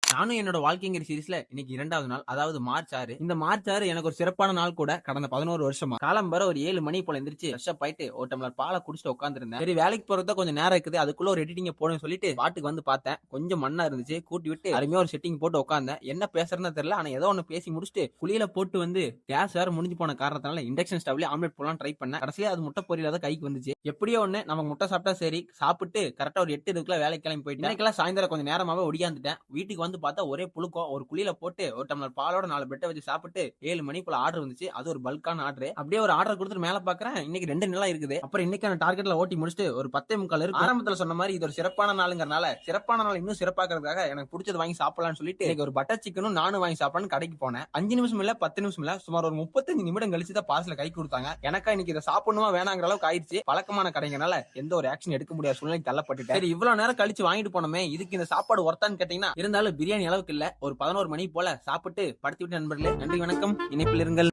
நானும் என்னோட வாழ்க்கைங்கிற சீரிஸ்ல இன்னைக்கு 2வது நாள். அதாவது மார்ச் 6. இந்த மார்ச் 6 எனக்கு ஒரு சிறப்பான நாள் கூட. கடந்த 11 வருஷமா காலம்பர ஒரு 7 மணி போல எந்திரிச்சு ஃப்ரெஷ் அப் ஆயிட்டு ஒரு டம்ளர் பாலை குடிச்சிட்டு உட்கார்ந்திருந்தேன். சரி, வேலைக்கு போறதா கொஞ்சம் நேரம் இருக்குது, அதுக்குள்ள ஒரு எடிட்டிங் போடுன்னு சொல்லிட்டு பாட்டுக்கு வந்து பார்த்தேன். கொஞ்சம் மண்ணா இருந்துச்சு, கூட்டி விட்டு அருமையா ஒரு செட்டிங் போட்டு உட்கார்ந்தேன். என்ன பேசுறதுன்னு தெரியல, ஆனா ஏதோ ஒன்னு பேசி முடிச்சுட்டு குளியல போட்டு வந்து கேஸ் வேற முடிஞ்சு போன காரணத்தால இண்டக்ஷன் ஸ்டவ்ல ஆம்லெட் போடலாம் ட்ரை பண்ணேன். கடைசியா அது முட்டை பொரியல தான் கைக்கு வந்துச்சு. எப்படியோ ஒண்ணு நமக்கு முட்டை சாப்பிட்டா சரி, சாப்பிட்டு கரெக்டா ஒரு 8 இதுக்குள்ள வேலைக்கு கிளம்பி போயிட்டேன். இன்னைக்கெல்லாம் சாயந்தரம் கொஞ்சம் நேரமாவே ஒடியாந்துட்டேன். வீட்டுக்கு வந்து பார்த்தா ஒரே புழுக்கம். ஒரு குளியல போட்டு ஒரு டம்ளர் பாலோட 4 பிரெட் வச்சு சாப்பிட்டு 7 மணி போல ஆர்டர் வந்துச்சு. அது ஒரு பல்கான ஆர்டர். அப்படியே ஒரு ஆர்டர் கொடுத்துட்டு மேல பாக்குறேன், இன்னைக்கு 2 நிலா இருக்குது. அப்புறம் இன்னைக்கான டார்கெட்ல ஓட்டி முடிச்சுட்டு ஒரு 10:45 இருக்கு. ஆரம்பத்துல சொன்ன மாதிரி இது ஒரு சிறப்பான நாளுங்கறனால சிறப்பான நாள் இன்னும் சிறப்பாக்குறதுக்காக எனக்கு பிடிச்சது வாங்கி சாப்பிடலாம்னு சொல்லிட்டு இன்னைக்கு ஒரு பட்டர் சிக்கனும் நானும் வாங்கி சாப்பிடலாம்னு கடைக்கு போனேன். 5 நிமிஷம் இல்ல 10 நிமிஷம் இல்ல, சுமார் ஒரு 35 நிமிடம் கழிச்சு தான் பார்சல கை கொடுத்தாங்க. எனக்கா இன்னைக்கு இதை சாப்பிடணுமா வேணாங்கிற அளவுக்கு ஆயிடுச்சு. பழக்கமான கடைங்கனால எந்த ஒரு ஆக்ஷன் எடுக்க முடியாத சூழ்நிலைக்கு தள்ளப்பட்டுட்டேன். சரி, இவ்வளவு நேரம் கழிச்சு வாங்கிட்டு போனோமே, இதுக்கு இந்த சாப்பாடு ஒர்த்தான்னு கேட்டீங்கன்னா, இருந்தாலும் பிரியாணி அளவுக்கு இல்ல. ஒரு 11 மணி போல சாப்பிட்டு படுத்து விட்டு நண்பர்களே, நன்றி வணக்கம், இணைப்பில் இருங்கள்.